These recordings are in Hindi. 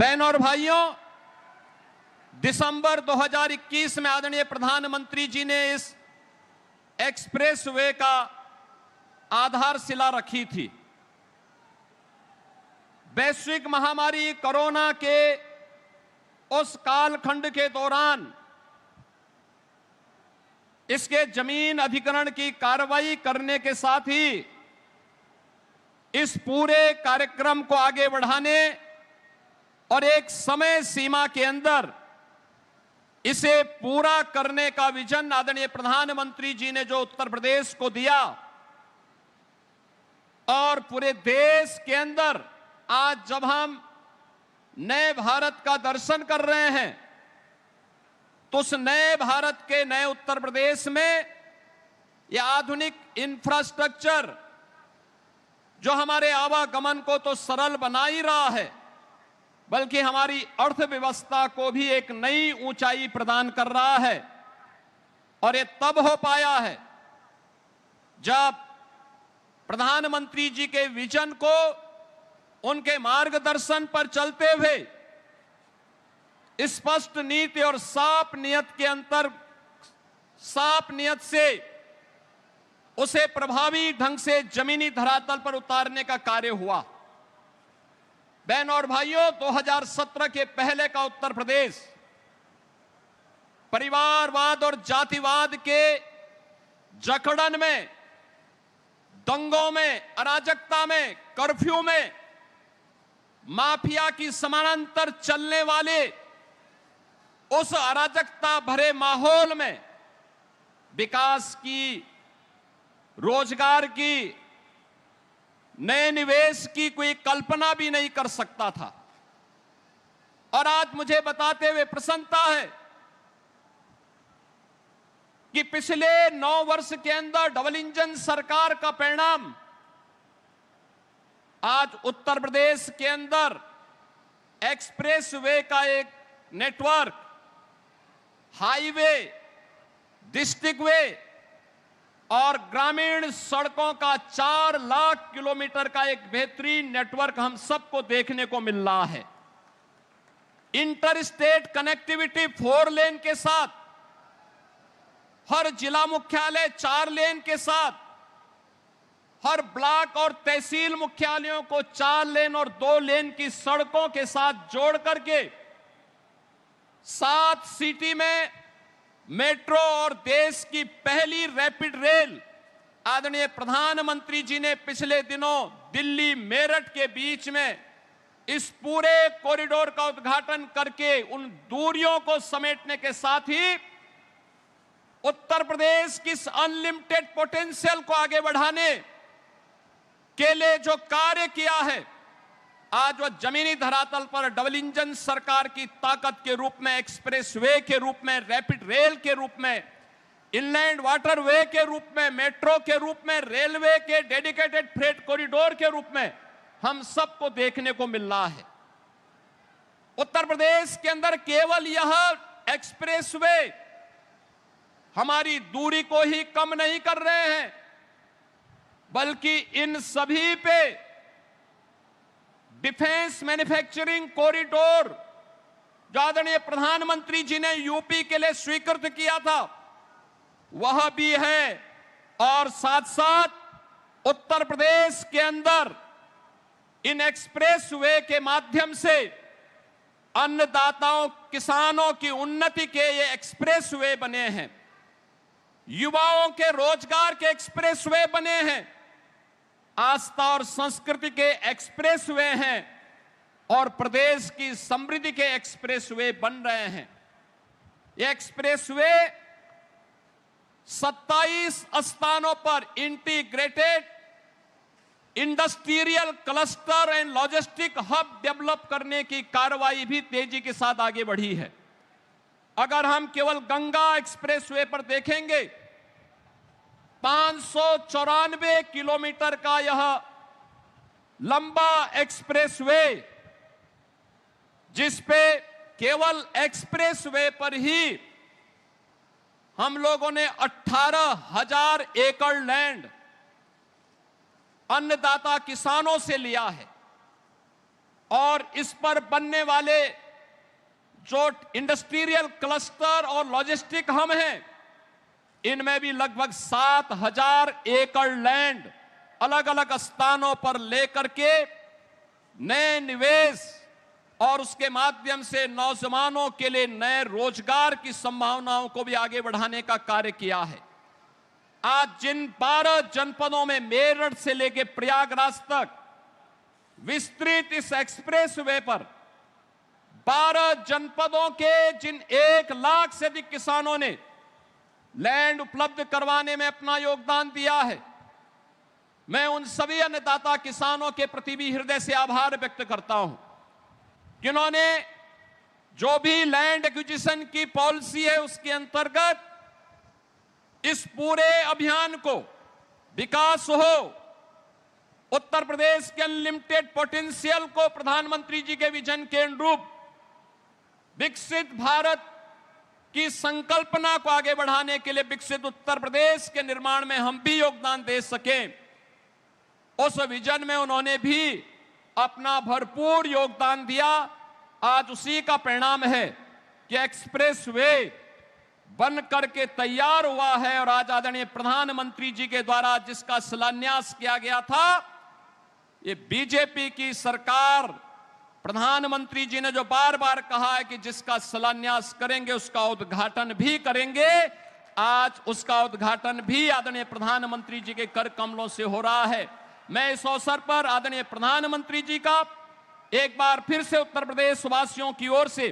बहनों और भाइयों, दिसंबर 2021 में आदरणीय प्रधानमंत्री जी ने इस एक्सप्रेसवे का आधारशिला रखी थी। वैश्विक महामारी कोरोना के उस कालखंड के दौरान इसके जमीन अधिग्रहण की कार्रवाई करने के साथ ही इस पूरे कार्यक्रम को आगे बढ़ाने और एक समय सीमा के अंदर इसे पूरा करने का विजन आदरणीय प्रधानमंत्री जी ने जो उत्तर प्रदेश को दिया और पूरे देश के अंदर आज जब हम नए भारत का दर्शन कर रहे हैं तो उस नए भारत के नए उत्तर प्रदेश में यह आधुनिक इंफ्रास्ट्रक्चर जो हमारे आवागमन को तो सरल बना ही रहा है, बल्कि हमारी अर्थव्यवस्था को भी एक नई ऊंचाई प्रदान कर रहा है। और ये तब हो पाया है जब प्रधानमंत्री जी के विजन को उनके मार्गदर्शन पर चलते हुए स्पष्ट नीति और साफ नियत से उसे प्रभावी ढंग से जमीनी धरातल पर उतारने का कार्य हुआ। बहनों और भाइयों, 2017 के पहले का उत्तर प्रदेश परिवारवाद और जातिवाद के जकड़न में, दंगों में, अराजकता में, कर्फ्यू में, माफिया की समानांतर चलने वाले उस अराजकता भरे माहौल में विकास की, रोजगार की, नए निवेश की कोई कल्पना भी नहीं कर सकता था। और आज मुझे बताते हुए प्रसन्नता है कि पिछले 9 वर्ष के अंदर डबल इंजन सरकार का परिणाम आज उत्तर प्रदेश के अंदर एक्सप्रेसवे का एक नेटवर्क, हाईवे, डिस्ट्रिक्ट वे और ग्रामीण सड़कों का 4 लाख किलोमीटर का एक बेहतरीन नेटवर्क हम सबको देखने को मिल रहा है। इंटर स्टेट कनेक्टिविटी 4 लेन के साथ, हर जिला मुख्यालय 4 लेन के साथ, हर ब्लॉक और तहसील मुख्यालयों को 4 लेन और 2 लेन की सड़कों के साथ जोड़ करके 7 सिटी में मेट्रो और देश की पहली रैपिड रेल आदरणीय प्रधानमंत्री जी ने पिछले दिनों दिल्ली मेरठ के बीच में इस पूरे कॉरिडोर का उद्घाटन करके उन दूरियों को समेटने के साथ ही उत्तर प्रदेश की इस अनलिमिटेड पोटेंशियल को आगे बढ़ाने के लिए जो कार्य किया है, आज वह जमीनी धरातल पर डबल इंजन सरकार की ताकत के रूप में, एक्सप्रेसवे के रूप में, रैपिड रेल के रूप में, इनलैंड वाटरवे के रूप में, मेट्रो के रूप में, रेलवे के डेडिकेटेड फ्रेट कॉरिडोर के रूप में हम सबको देखने को मिल रहा है। उत्तर प्रदेश के अंदर केवल यह एक्सप्रेसवे हमारी दूरी को ही कम नहीं कर रहे हैं, बल्कि इन सभी पे डिफेंस मैन्युफैक्चरिंग कॉरिडोर जो आदरणीय प्रधानमंत्री जी ने यूपी के लिए स्वीकृत किया था वह भी है। और साथ साथ उत्तर प्रदेश के अंदर इन एक्सप्रेसवे के माध्यम से अन्नदाताओं, किसानों की उन्नति के ये एक्सप्रेसवे बने हैं, युवाओं के रोजगार के एक्सप्रेसवे बने हैं, आस्था और संस्कृति के एक्सप्रेसवे हैं और प्रदेश की समृद्धि के एक्सप्रेसवे बन रहे हैं। ये एक्सप्रेसवे 27 स्थानों पर integrated industrial cluster and logistic hub develop करने की कार्रवाई भी तेजी के साथ आगे बढ़ी है। अगर हम केवल गंगा एक्सप्रेसवे पर देखेंगे, 594 किलोमीटर का यह लंबा एक्सप्रेसवे, जिस पे केवल एक्सप्रेसवे पर ही हम लोगों ने 18,000 एकड़ लैंड अन्नदाता किसानों से लिया है। और इस पर बनने वाले जो इंडस्ट्रियल क्लस्टर और लॉजिस्टिक हम हैं, इनमें भी लगभग 7,000 एकड़ लैंड अलग अलग स्थानों पर लेकर के नए निवेश और उसके माध्यम से नौजवानों के लिए नए रोजगार की संभावनाओं को भी आगे बढ़ाने का कार्य किया है। आज जिन 12 जनपदों में मेरठ से लेकर प्रयागराज तक विस्तृत इस एक्सप्रेस वे पर 12 जनपदों के जिन 1 लाख से अधिक किसानों ने लैंड उपलब्ध करवाने में अपना योगदान दिया है, मैं उन सभी अन्नदाता किसानों के प्रति भी हृदय से आभार व्यक्त करता हूं, जिन्होंने जो भी लैंड एक्विजिशन की पॉलिसी है उसके अंतर्गत इस पूरे अभियान को विकास हो, उत्तर प्रदेश के अनलिमिटेड पोटेंशियल को प्रधानमंत्री जी के विजन के अनुरूप विकसित भारत की संकल्पना को आगे बढ़ाने के लिए विकसित उत्तर प्रदेश के निर्माण में हम भी योगदान दे सकें, उस विजन में उन्होंने भी अपना भरपूर योगदान दिया। आज उसी का परिणाम है कि एक्सप्रेस वे बन करके तैयार हुआ है और आज आदरणीय प्रधानमंत्री जी के द्वारा जिसका शिलान्यास किया गया था, ये बीजेपी की सरकार, प्रधानमंत्री जी ने जो बार बार कहा है कि जिसका शिलान्यास करेंगे उसका उद्घाटन भी करेंगे, आज उसका उद्घाटन भी आदरणीय प्रधानमंत्री जी के कर कमलों से हो रहा है। मैं इस अवसर पर आदरणीय प्रधानमंत्री जी का एक बार फिर से उत्तर प्रदेश वासियों की ओर से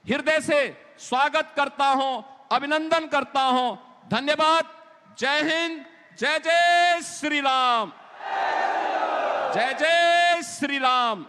हृदय से स्वागत करता हूं, अभिनंदन करता हूं। धन्यवाद। जय हिंद, जय जय श्री राम, जय जय श्री राम।